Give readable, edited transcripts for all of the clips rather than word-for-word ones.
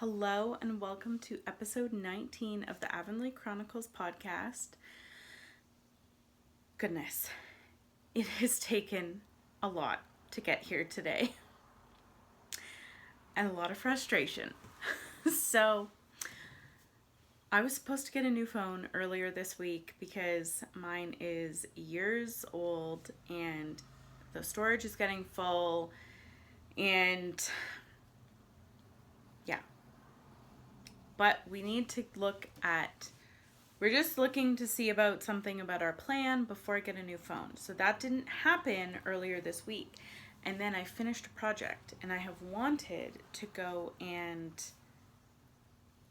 Hello and welcome to episode 19 of the Avonlea Chronicles podcast. Goodness, it has taken a lot to get here today and a lot of frustration. So I was supposed to get a new phone earlier this week because mine is years old and the storage is getting full and yeah. But we need to we're just looking to see about something about our plan before I get a new phone. So that didn't happen earlier this week. And then I finished a project and I have wanted to go and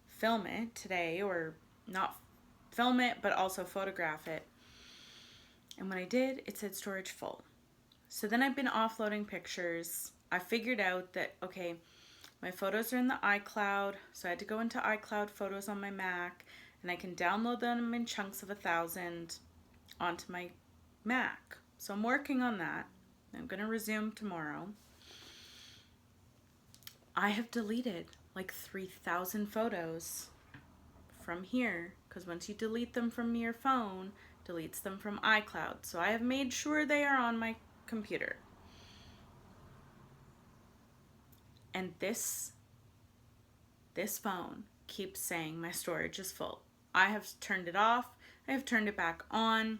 film it today, or not film it, but also photograph it. And when I did, it said storage full. So then I've been offloading pictures. I figured out that, okay, my photos are in the iCloud, so I had to go into iCloud Photos on my Mac, and I can download them in chunks of 1,000 onto my Mac. So I'm working on that. I'm going to resume tomorrow. I have deleted like 3,000 photos from here, because once you delete them from your phone, it deletes them from iCloud. So I have made sure they are on my computer. And this phone keeps saying my storage is full. I have turned it off. I have turned it back on.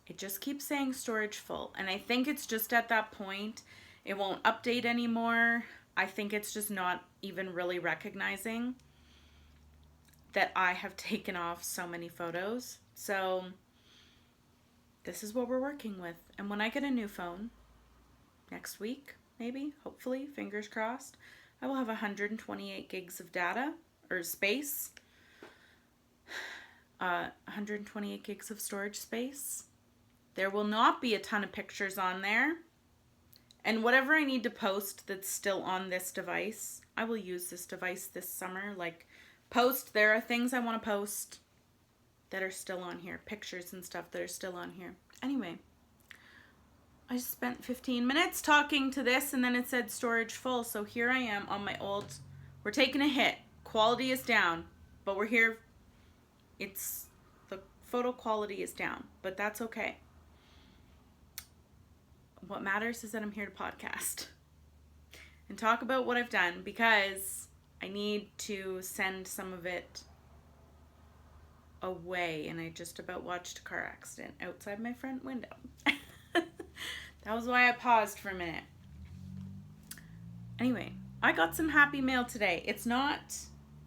It just keeps saying storage full. And I think it's just at that point, it won't update anymore. I think it's just not even really recognizing that I have taken off so many photos. So this is what we're working with. And when I get a new phone next week, maybe, hopefully, fingers crossed, I will have 128 gigs of data, or space, 128 gigs of storage space. There will not be a ton of pictures on there. And whatever I need to post that's still on this device, I will use this device this summer. There are things I want to post that are still on here. Pictures and stuff that are still on here. Anyway, I spent 15 minutes talking to this and then it said storage full. So here I am on my old, we're taking a hit. Quality is down, but we're here. The photo quality is down, but that's okay. What matters is that I'm here to podcast and talk about what I've done, because I need to send some of it away. And I just about watched a car accident outside my front window. That was why I paused for a minute. Anyway, I got some happy mail today. It's not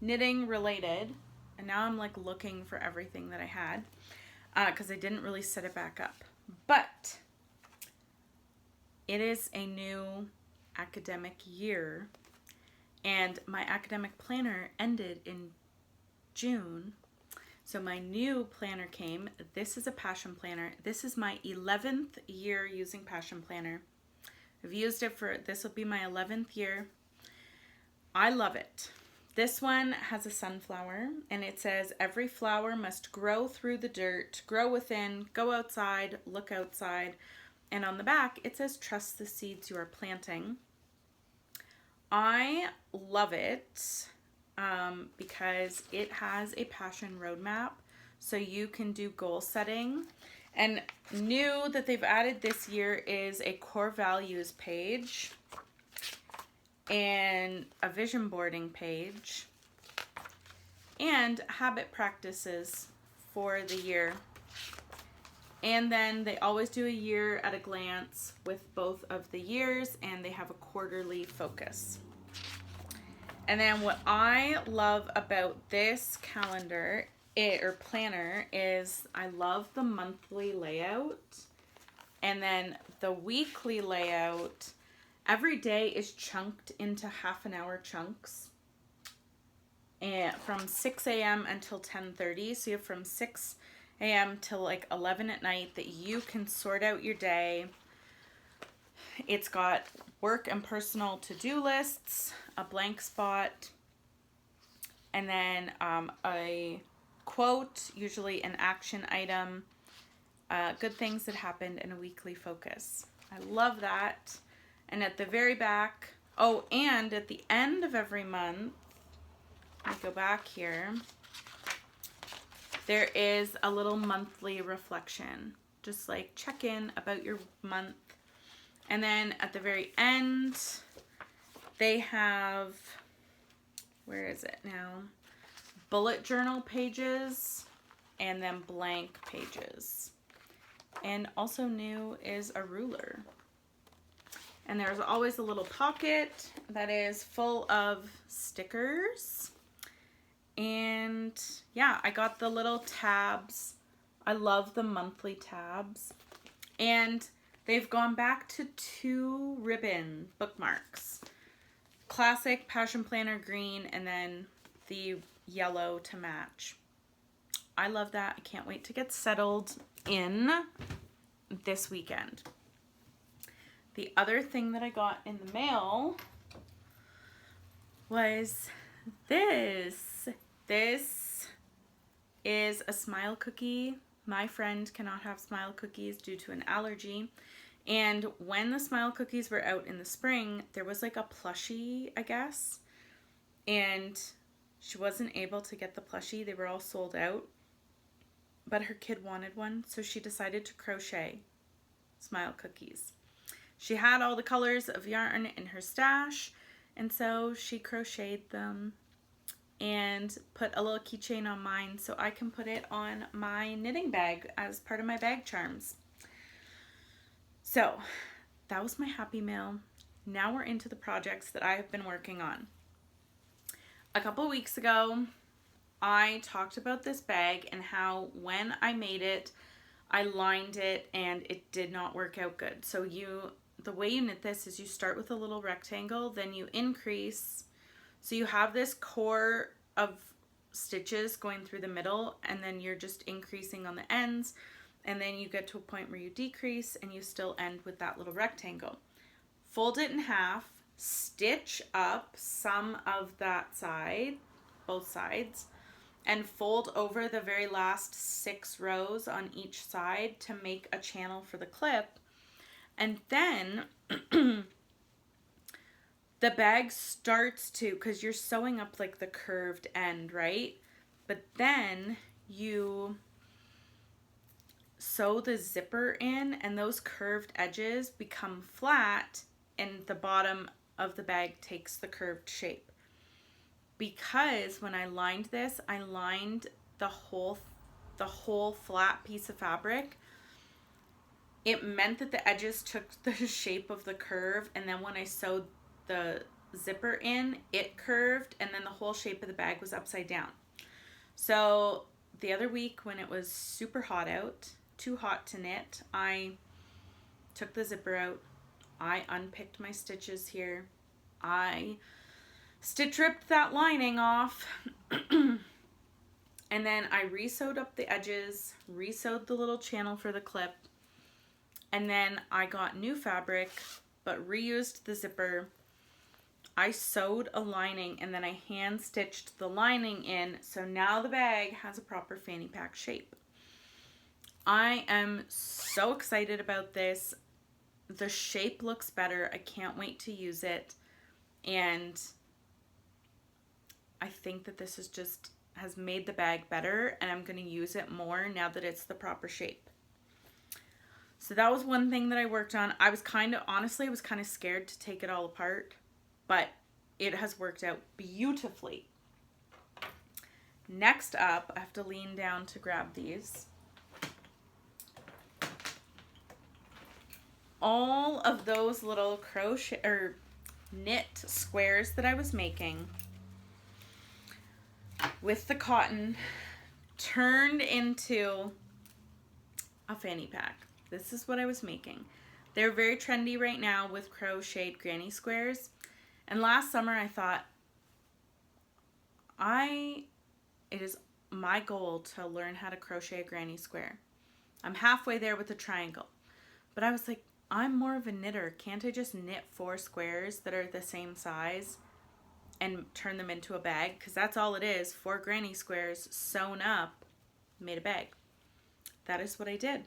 knitting related. And now I'm looking for everything that I had, because I didn't really set it back up. But it is a new academic year. And my academic planner ended in June. So my new planner came. This is a passion planner. This is my 11th year using passion planner. I've used it this will be my 11th year. I love it. This one has a sunflower and it says, every flower must grow through the dirt, grow within, go outside, look outside. And on the back, it says, trust the seeds you are planting. I love it. Because it has a passion roadmap, so you can do goal setting. And new that they've added this year is a core values page and a vision boarding page and habit practices for the year. And then they always do a year at a glance with both of the years, and they have a quarterly focus. And then what I love about this calendar or planner is I love the monthly layout, and then the weekly layout. Every day is chunked into half-an-hour chunks, and from 6 a.m. until 10:30. So you have from 6 a.m. till 11 at night that you can sort out your day. It's got work and personal to-do lists, a blank spot, and then a quote, usually an action item, good things that happened in a weekly focus. I love that. And at the very back, Oh, and at the end of every month, let me go back here, there is a little monthly reflection. Just like check in about your month. And then at the very end, they have, where is it now? Bullet journal pages and then blank pages. And also new is a ruler. And there's always a little pocket that is full of stickers. And yeah, I got the little tabs. I love the monthly tabs. And they've gone back to 2 ribbon bookmarks. Classic Passion Planner green and then the yellow to match. I love that. I can't wait to get settled in this weekend. The other thing that I got in the mail was this. This is a smile cookie. My friend cannot have smile cookies due to an allergy. And when the smile cookies were out in the spring, there was like a plushie, I guess. And she wasn't able to get the plushie. They were all sold out. But her kid wanted one, so she decided to crochet smile cookies. She had all the colors of yarn in her stash, and so she crocheted them and put a little keychain on mine so I can put it on my knitting bag as part of my bag charms. So that was my happy mail. Now we're into the projects that I have been working on. A couple weeks ago, I talked about this bag and how when I made it, I lined it and it did not work out good. So the way you knit this is you start with a little rectangle, then you increase. So you have this core of stitches going through the middle, and then you're just increasing on the ends, and then you get to a point where you decrease and you still end with that little rectangle. Fold it in half, stitch up some of that side, both sides, and fold over the very last 6 rows on each side to make a channel for the clip. And then the bag starts to, because you're sewing up like the curved end, right? But then you sew the zipper in and those curved edges become flat and the bottom of the bag takes the curved shape. Because when I lined this, I lined the whole flat piece of fabric. It meant that the edges took the shape of the curve, and then when I sewed the zipper in, it curved, and then the whole shape of the bag was upside down. So the other week when it was super hot out, too hot to knit, I took the zipper out, I unpicked my stitches here, I stitch ripped that lining off, and then I re-sewed up the edges, re-sewed the little channel for the clip, and then I got new fabric, but reused the zipper. I sewed a lining, and then I hand stitched the lining in, so now the bag has a proper fanny pack shape. I am so excited about this. The shape looks better. I can't wait to use it, and I think that this is has made the bag better, and I'm going to use it more now that it's the proper shape. So that was one thing that I worked on. I was honestly scared to take it all apart, but it has worked out beautifully. Next up, I have to lean down to grab these. All of those little crochet or knit squares that I was making with the cotton turned into a fanny pack. This is what I was making. They're very trendy right now with crocheted granny squares. And last summer I thought, it is my goal to learn how to crochet a granny square. I'm halfway there with the triangle. But I was like, I'm more of a knitter. Can't I just knit 4 squares that are the same size and turn them into a bag? Because that's all it is. 4 granny squares sewn up, made a bag. That is what I did.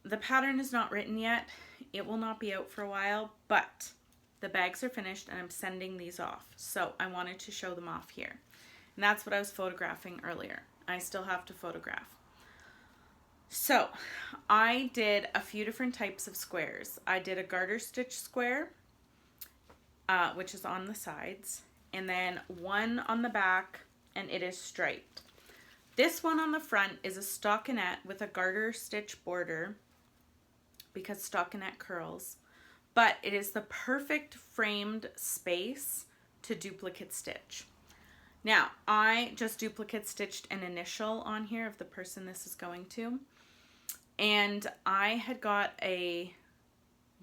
The pattern is not written yet. It will not be out for a while, but the bags are finished and I'm sending these off. So I wanted to show them off here. And that's what I was photographing earlier. I still have to photograph. So I did a few different types of squares. I did a garter stitch square, which is on the sides, and then one on the back, and it is striped. This one on the front is a stockinette with a garter stitch border because stockinette curls, but it is the perfect framed space to duplicate stitch. Now, I just duplicate stitched an initial on here of the person this is going to, and I had got a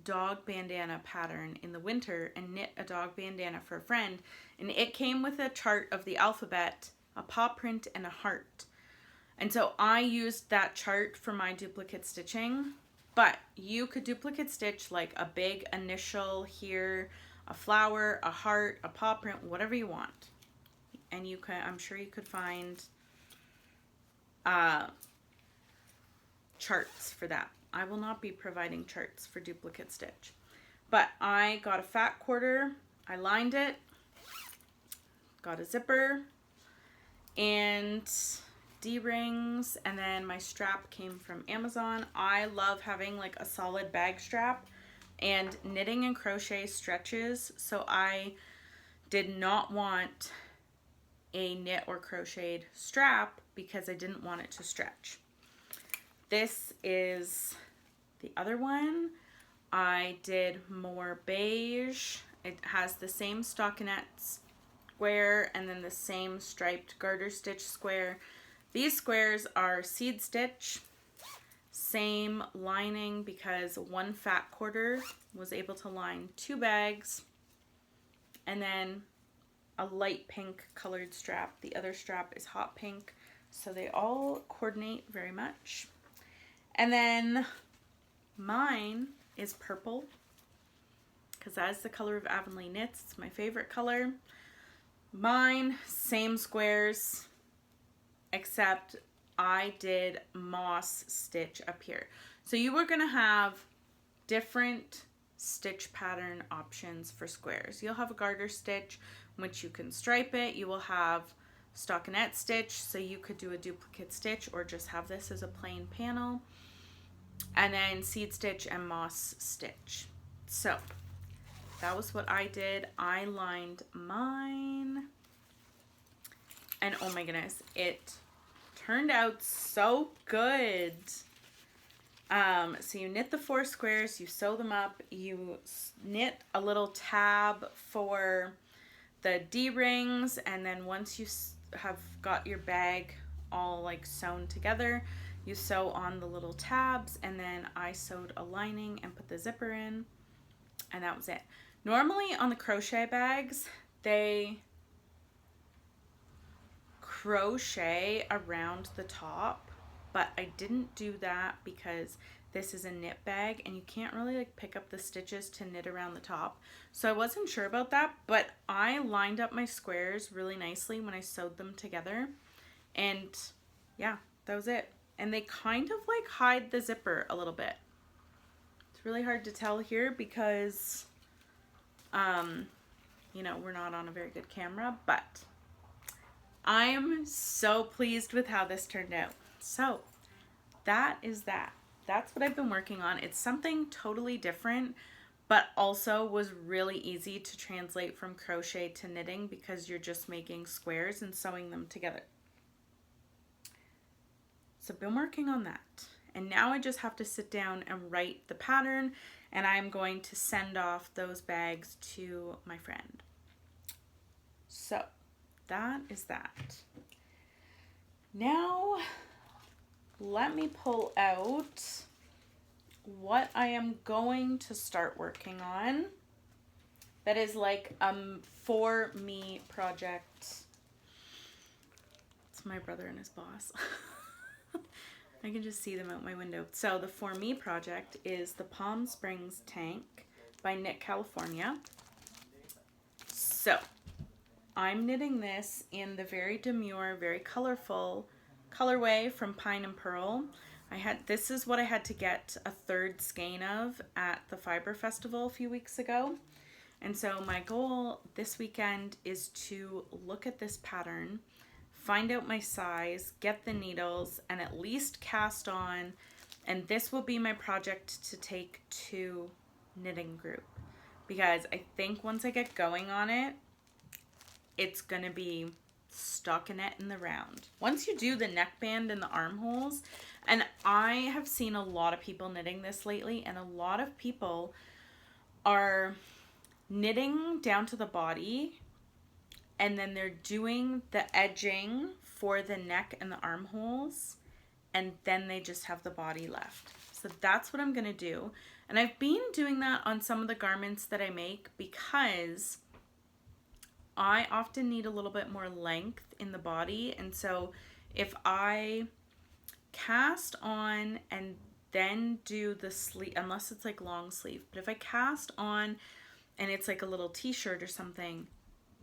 dog bandana pattern in the winter and knit a dog bandana for a friend, and it came with a chart of the alphabet, a paw print, and a heart. And so I used that chart for my duplicate stitching, but you could duplicate stitch like a big initial here, a flower, a heart, a paw print, whatever you want. And you can, I'm sure you could find charts for that. I will not be providing charts for duplicate stitch, but I got a fat quarter, I lined it, got a zipper and D-rings, and then my strap came from Amazon. I love having like a solid bag strap, and knitting and crochet stretches, so I did not want a knit or crocheted strap because I didn't want it to stretch. This is the other one. I did more beige. It has the same stockinette square and then the same striped garter stitch square. These squares are seed stitch, same lining because one fat quarter was able to line 2 bags, and then a light pink colored strap. The other strap is hot pink, so they all coordinate very much. And then mine is purple because that is the color of Avonlea knits. It's my favorite color. Mine, same squares, except I did moss stitch up here. So you were going to have different stitch pattern options for squares. You'll have a garter stitch, which you can stripe it. You will have stockinette stitch, so you could do a duplicate stitch or just have this as a plain panel. And then seed stitch and moss stitch. So that was what I did. I lined mine, and oh my goodness, it turned out so good. So you knit the 4 squares, you sew them up, you knit a little tab for the D-rings, and then once you have got your bag all like sewn together, you sew on the little tabs, and then I sewed a lining and put the zipper in, and that was it. Normally on the crochet bags, they crochet around the top, but I didn't do that because this is a knit bag and you can't really like pick up the stitches to knit around the top. So I wasn't sure about that, but I lined up my squares really nicely when I sewed them together, and yeah, that was it. And they kind of like hide the zipper a little bit. It's really hard to tell here because, you know, we're not on a very good camera, but I am so pleased with how this turned out. So that is that. That's what I've been working on. It's something totally different, but also was really easy to translate from crochet to knitting because you're just making squares and sewing them together. So I've been working on that. And now I just have to sit down and write the pattern, and I'm going to send off those bags to my friend. So that is that. Now let me pull out what I am going to start working on. That is like a for me project. It's my brother and his boss. I can just see them out my window. So the For Me project is the Palm Springs Tank by Knit California. So I'm knitting this in the very demure, very colorful colorway from Pine and Pearl. This is what I had to get a 3rd skein of at the Fiber Festival a few weeks ago. And so my goal this weekend is to look at this pattern, find out my size, get the needles, and at least cast on. And this will be my project to take to knitting group, because I think once I get going on it, it's going to be stockinette in the round. Once you do the neckband and the armholes, and I have seen a lot of people knitting this lately, and a lot of people are knitting down to the body, and then they're doing the edging for the neck and the armholes, and then they just have the body left. So that's what I'm going to do. And I've been doing that on some of the garments that I make because I often need a little bit more length in the body. And so if I cast on and then do the sleeve, unless it's like long sleeve, but if I cast on and it's like a little t-shirt or something,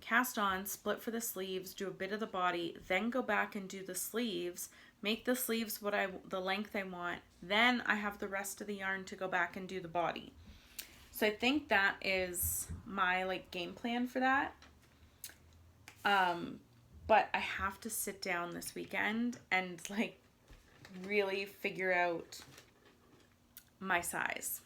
cast on, split for the sleeves, do a bit of the body, then go back and do the sleeves, make the sleeves the length I want, then I have the rest of the yarn to go back and do the body. So I think that is my like game plan for that. But I have to sit down this weekend and like really figure out my size.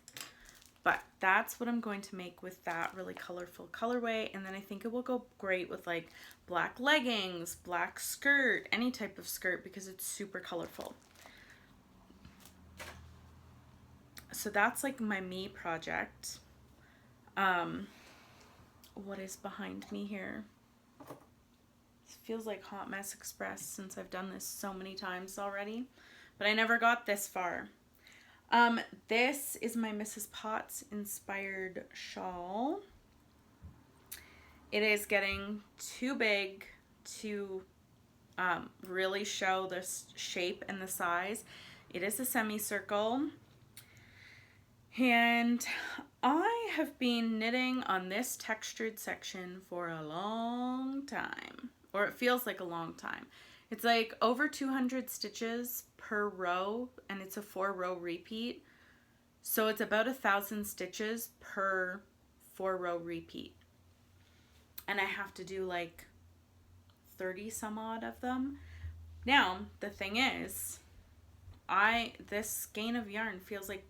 But that's what I'm going to make with that really colorful colorway. And then I think it will go great with like black leggings, black skirt, any type of skirt, because it's super colorful. So that's like my me project. What is behind me here? It feels like Hot Mess Express since I've done this so many times already, but I never got this far. This is my Mrs. Potts inspired shawl. It is getting too big to really show the shape and the size. It is a semicircle. And I have been knitting on this textured section for a long time, or it feels like a long time. It's like over 200 stitches per row, and it's a 4-row repeat. So it's about 1,000 stitches per 4-row repeat. And I have to do like 30 some odd of them. Now, the thing is, this skein of yarn feels like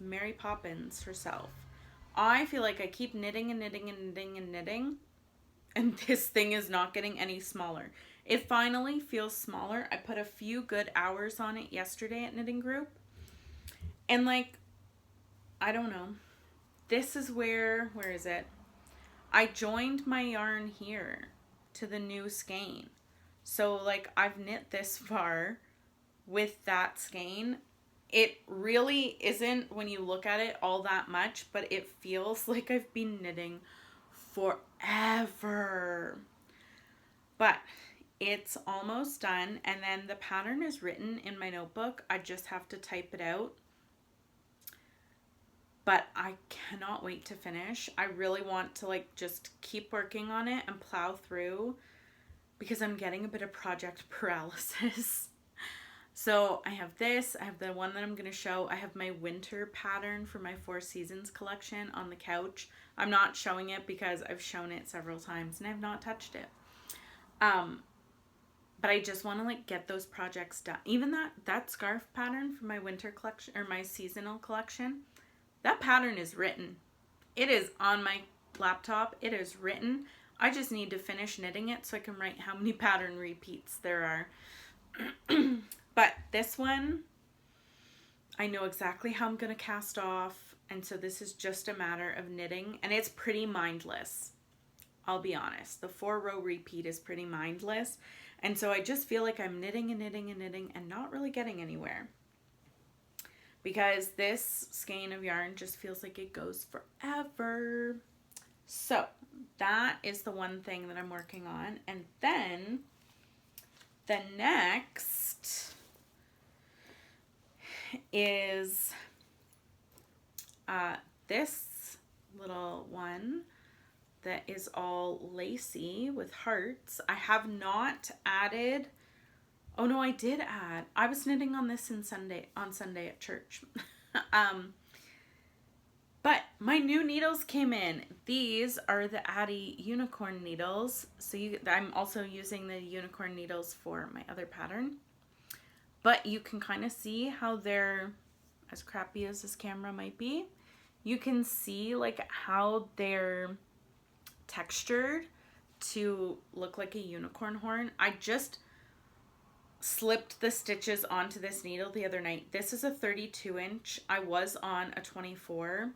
Mary Poppins herself. I feel like I keep knitting and knitting and knitting and knitting, and this thing is not getting any smaller. It finally feels smaller. I put a few good hours on it yesterday at knitting group, and like, I don't know, this is where is it? I joined my yarn here to the new skein. So like, I've knit this far with that skein. It really isn't, when you look at it, all that much, but it feels like I've been knitting forever. But it's almost done, and then the pattern is written in my notebook. I just have to type it out. But I cannot wait to finish. I really want to like just keep working on it and plow through, because I'm getting a bit of project paralysis. So I have this, I have the one that I'm going to show. I have my winter pattern for my 4 Seasons collection on the couch. I'm not showing it because I've shown it several times and I've not touched it. But I just want to like get those projects done. Even that scarf pattern for my winter collection, or my seasonal collection, that pattern is written. It is on my laptop. It is written. I just need to finish knitting it so I can write how many pattern repeats there are. But this one, I know exactly how I'm going to cast off. And so this is just a matter of knitting. And it's pretty mindless. I'll be honest. The 4-row repeat is pretty mindless. And so I just feel like I'm knitting and knitting and knitting and not really getting anywhere. Because this skein of yarn just feels like it goes forever. So that is the one thing that I'm working on. And then the next is this little one that is all lacy with hearts. I have not added, oh no, I did add. I was knitting on this on Sunday at church. But my new needles came in. These are the Addy unicorn needles. So I'm also using the unicorn needles for my other pattern. But you can kind of see how they're, as crappy as this camera might be, you can see like how they're textured to look like a unicorn horn. I just slipped the stitches onto this needle the other night. This is a 32 inch. I was on a 24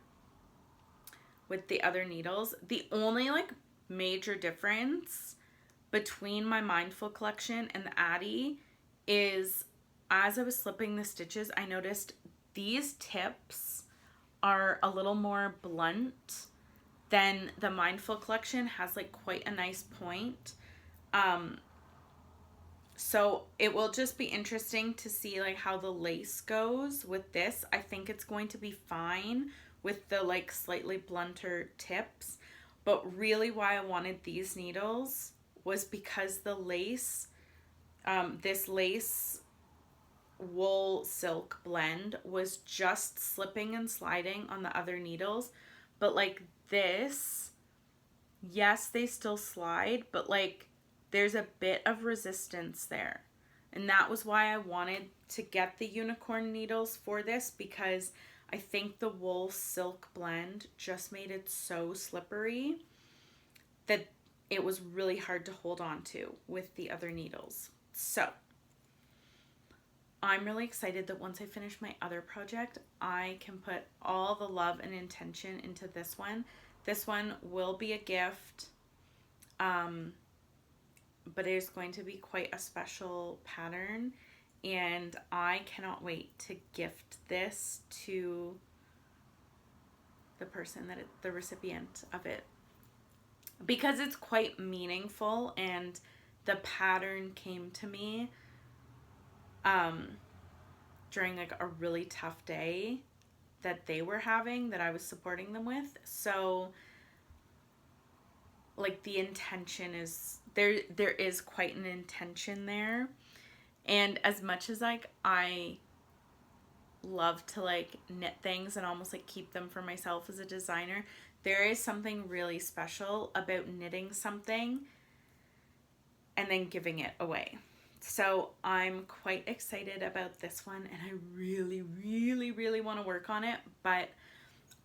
with the other needles. The only like major difference between my Mindful collection and the Addy is, as I was slipping the stitches, I noticed these tips are a little more blunt than the Mindful collection has like quite a nice point. So it will just be interesting to see like how the lace goes with this. I think it's going to be fine with the like slightly blunter tips, but really why I wanted these needles was because the lace, this lace wool silk blend was just slipping and sliding on the other needles, but like this, yes, they still slide, but like there's a bit of resistance there. And that was why I wanted to get the unicorn needles for this, because I think the wool silk blend just made it so slippery that it was really hard to hold on to with the other needles. So I'm really excited that once I finish my other project, I can put all the love and intention into this one. This one will be a gift, but it is going to be quite a special pattern, and I cannot wait to gift this to the person that the recipient of it, because it's quite meaningful, and the pattern came to me during like a really tough day that they were having, that I was supporting them with. So like the intention is there is quite an intention there. And as much as like I love to like knit things and almost like keep them for myself as a designer, there is something really special about knitting something and then giving it away. So I'm quite excited about this one, and I really, really, really want to work on it, but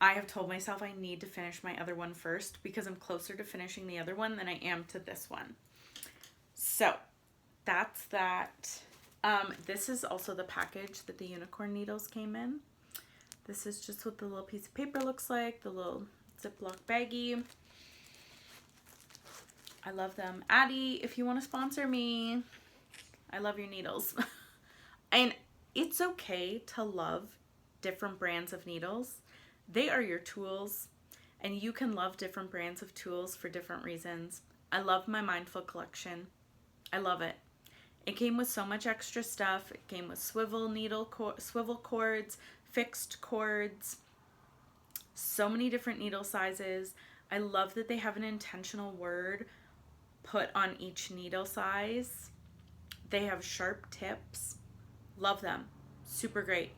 I have told myself I need to finish my other one first, because I'm closer to finishing the other one than I am to this one. So that's that. This is also the package that the unicorn needles came in. This is just what the little piece of paper looks like, the little Ziploc baggie. I love them. Addy, if you want to sponsor me, I love your needles. And it's okay to love different brands of needles. They are your tools, and you can love different brands of tools for different reasons. I love my Mindful collection. I love it. It came with so much extra stuff. It came with swivel cords, fixed cords, so many different needle sizes. I love that they have an intentional word put on each needle size. They have sharp tips. Love them. Super great.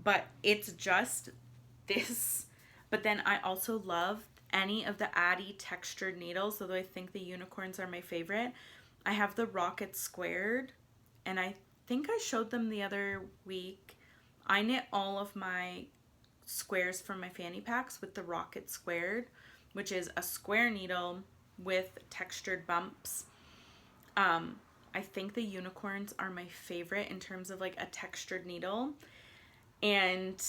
But it's just this. But then I also love any of the Addy textured needles, although I think the unicorns are my favorite. I have the Rocket Squared, and I think I showed them the other week. I knit all of my squares from my fanny packs with the Rocket Squared, which is a square needle with textured bumps. I think the unicorns are my favorite in terms of like a textured needle. And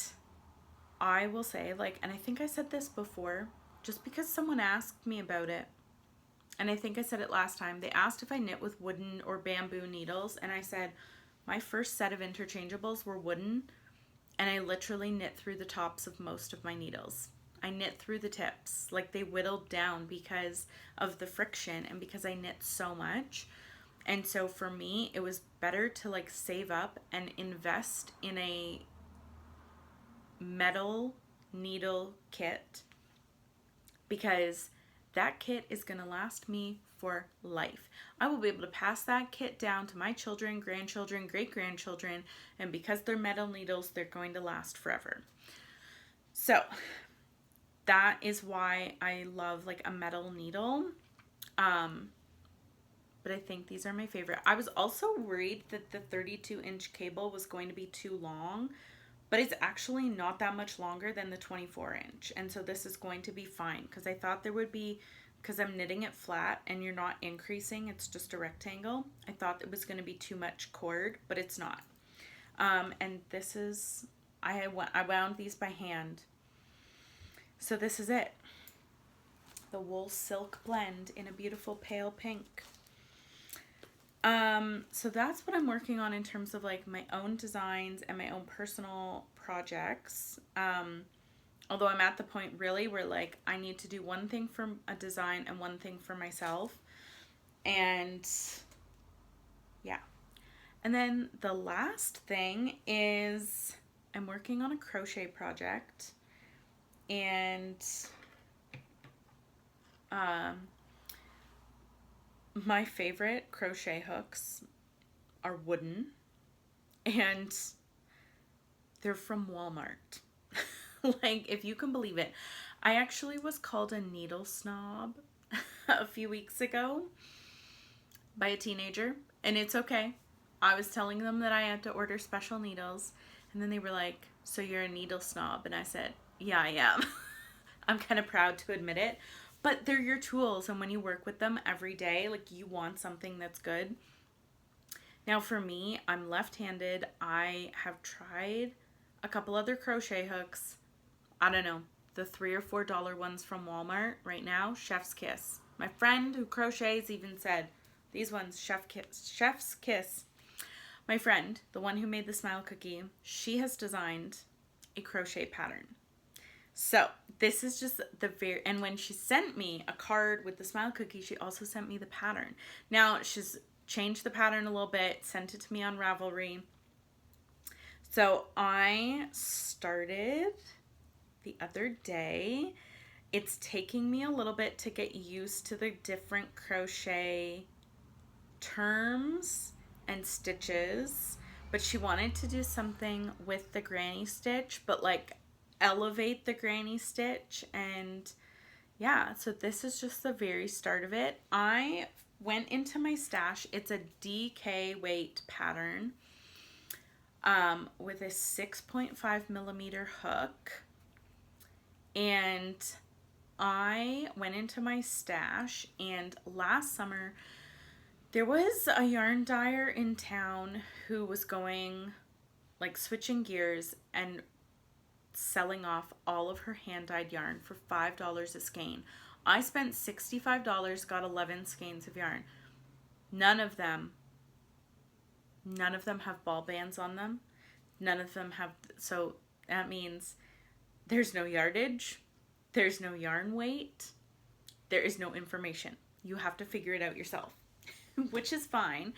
I will say, like, and I think I said this before, just because someone asked me about it, and I think I said it last time, they asked if I knit with wooden or bamboo needles, and I said my first set of interchangeables were wooden, and I literally knit through the tops of most of my needles. I knit through the tips, like they whittled down because of the friction and because I knit so much. And so for me, it was better to like save up and invest in a metal needle kit, because that kit is going to last me for life. I will be able to pass that kit down to my children, grandchildren, great-grandchildren, and because they're metal needles, they're going to last forever. So that is why I love like a metal needle. But I think these are my favorite. I was also worried that the 32-inch cable was going to be too long, but it's actually not that much longer than the 24-inch. And so this is going to be fine, because I thought there would be, because I'm knitting it flat and you're not increasing, it's just a rectangle. I thought it was going to be too much cord, but it's not. And this is, I wound these by hand. So this is it. The wool silk blend in a beautiful pale pink. So that's what I'm working on in terms of like my own designs and my own personal projects. Although I'm at the point really where like I need to do one thing for a design and one thing for myself. And yeah. And then the last thing is I'm working on a crochet project, and my favorite crochet hooks are wooden, and they're from Walmart. Like, if you can believe it. I actually was called a needle snob a few weeks ago by a teenager, and it's okay. I was telling them that I had to order special needles, and then they were like, so you're a needle snob? And I said, yeah, I am. I'm kind of proud to admit it. But they're your tools, and when you work with them every day, like, you want something that's good. Now for me, I'm left-handed. I have tried a couple other crochet hooks. I don't know, the $3 or $4 ones from Walmart right now, chef's kiss. My friend who crochets even said, these ones, chef's kiss. My friend, the one who made the smile cookie, she has designed a crochet pattern. So this is just and when she sent me a card with the smile cookie, she also sent me the pattern. Now she's changed the pattern a little bit, sent it to me on Ravelry. So I started the other day. It's taking me a little bit to get used to the different crochet terms and stitches, but she wanted to do something with the granny stitch, but like elevate the granny stitch. And yeah, so this is just the very start of it. I went into my stash. It's a DK weight pattern with a 6.5 millimeter hook, and I went into my stash, and last summer there was a yarn dyer in town who was going, like, switching gears and selling off all of her hand-dyed yarn for $5 a skein. I spent $65, got 11 skeins of yarn. None of them have ball bands on them. None of them have, so that means there's no yardage, there's no yarn weight, there is no information. You have to figure it out yourself. Which is fine.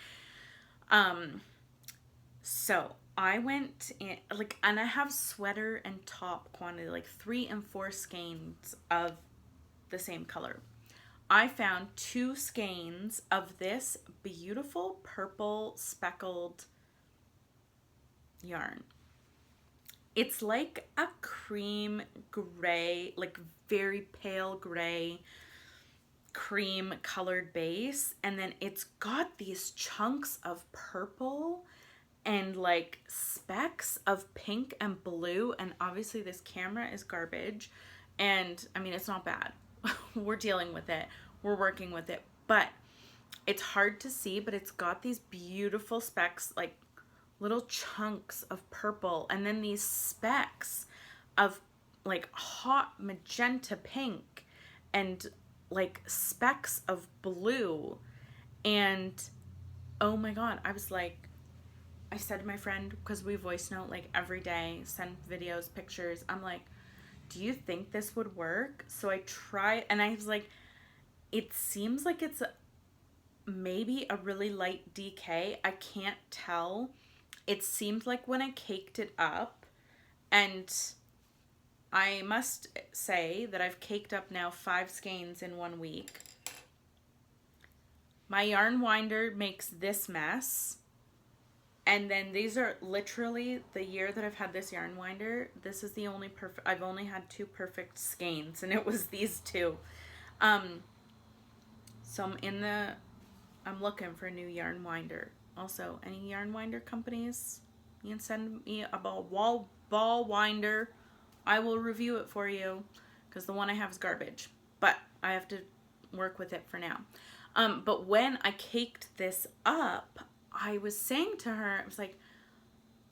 So I went in, like, and I have sweater and top quantity, like 3 and 4 skeins of the same color. I found 2 skeins of this beautiful purple speckled yarn. It's like a cream gray, like very pale gray, cream colored base, and then it's got these chunks of purple and like specks of pink and blue, and obviously this camera is garbage, and I mean, it's not bad. We're dealing with it, we're working with it, but it's hard to see, but it's got these beautiful specks, like little chunks of purple, and then these specks of like hot magenta pink, and like specks of blue. And oh my god, I was like, I said to my friend, because we voice note like every day, send videos, pictures, I'm like, do you think this would work? So I tried, and I was like, it seems like it's maybe a really light DK. I can't tell. It seemed like when I caked it up, and I must say that I've caked up now 5 skeins in 1 week. My yarn winder makes this mess, And then these are literally the year that I've had this yarn winder. This is the only perfect, I've only had 2 perfect skeins, and it was these 2. So I'm looking for a new yarn winder. Also, any yarn winder companies, you can send me a ball winder. I will review it for you, because the one I have is garbage. But I have to work with it for now. But when I caked this up, I was saying to her, I was like,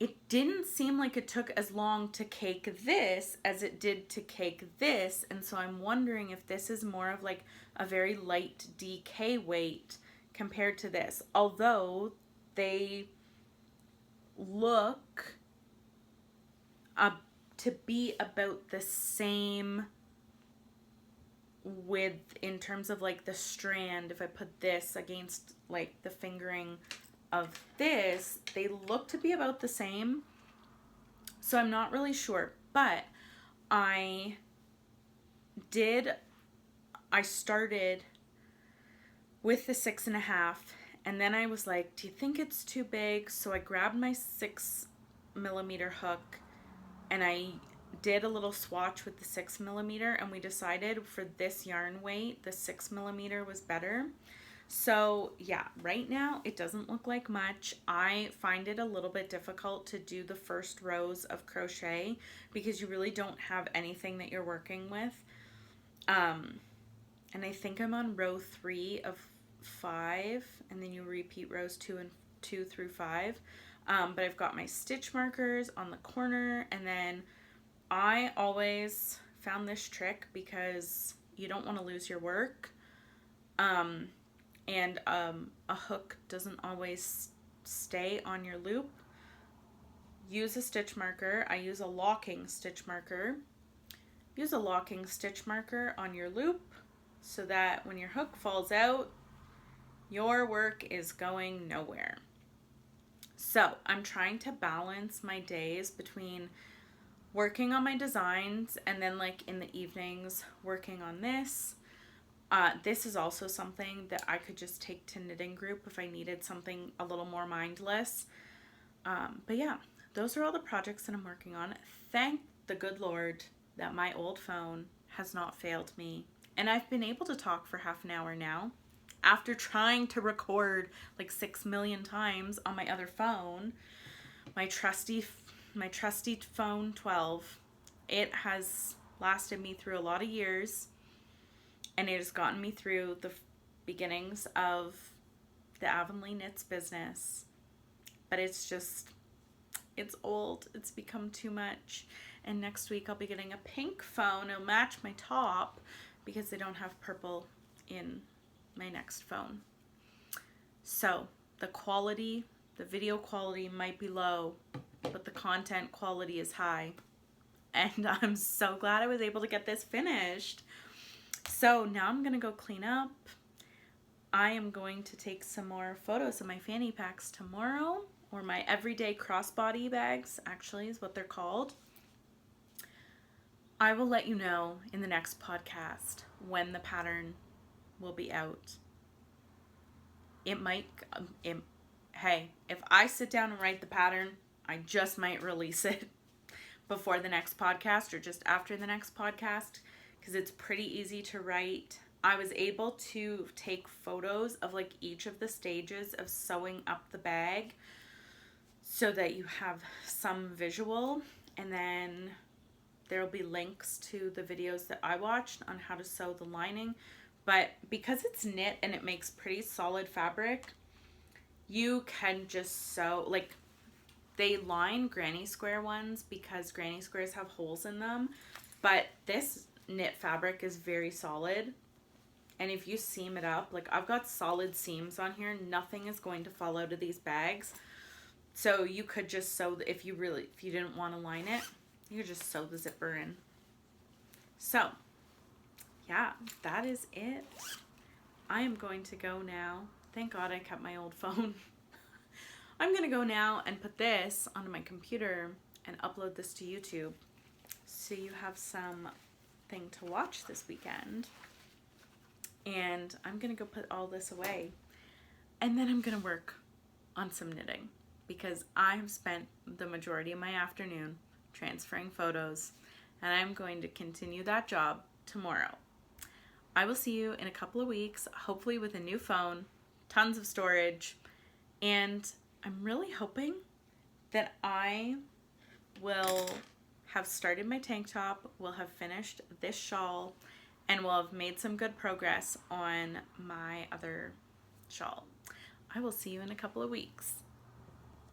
it didn't seem like it took as long to cake this as it did to cake this. And so I'm wondering if this is more of like a very light DK weight compared to this. Although they look to be about the same width in terms of like the strand. If I put this against like the fingering of this, they look to be about the same. So I'm not really sure, but I started with the 6.5, and then I was like, do you think it's too big? So I grabbed my 6mm hook and I did a little swatch with the 6mm, and we decided for this yarn weight, the 6mm was better. So yeah, right now it doesn't look like much. I find it a little bit difficult to do the first rows of crochet because you really don't have anything that you're working with. And I think I'm on row 3 of 5, and then you repeat rows 2 through 5. But I've got my stitch markers on the corner, and then I always found this trick because you don't want to lose your work. And a hook doesn't always stay on your loop. Use a stitch marker. I use a locking stitch marker. Use a locking stitch marker on your loop so that when your hook falls out, your work is going nowhere. So I'm trying to balance my days between working on my designs and then like in the evenings working on this. This is also something that I could just take to knitting group if I needed something a little more mindless. But yeah, those are all the projects that I'm working on. Thank the good Lord that my old phone has not failed me. And I've been able to talk for half an hour now after trying to record like 6 million times on my other phone, my trusty phone 12. It has lasted me through a lot of years. And it has gotten me through the beginnings of the Avonlea Knits business. But it's old. It's become too much. And next week I'll be getting a pink phone. It'll match my top because they don't have purple in my next phone. So the video quality might be low, but the content quality is high. And I'm so glad I was able to get this finished. So now I'm going to go clean up. I am going to take some more photos of my fanny packs tomorrow, or my everyday crossbody bags, actually is what they're called. I will let you know in the next podcast when the pattern will be out. Hey, if I sit down and write the pattern, I just might release it before the next podcast or just after the next podcast, because it's pretty easy to write. I was able to take photos of like each of the stages of sewing up the bag so that you have some visual, and then there will be links to the videos that I watched on how to sew the lining. But because it's knit and it makes pretty solid fabric, you can just sew, like, they line granny square ones because granny squares have holes in them, but this knit fabric is very solid. And if you seam it up, like I've got solid seams on here, nothing is going to fall out of these bags. So you could just sew, if you didn't want to line it, you could just sew the zipper in. So yeah, that is it. I am going to go now. Thank God I kept my old phone. I'm going to go now and put this onto my computer and upload this to YouTube so you have something to watch this weekend. And I'm going to go put all this away. And then I'm going to work on some knitting. because I have spent the majority of my afternoon transferring photos, and I'm going to continue that job tomorrow. I will see you in a couple of weeks, hopefully with a new phone, tons of storage, and I'm really hoping that I will have started my tank top, will have finished this shawl, and will have made some good progress on my other shawl. I will see you in a couple of weeks.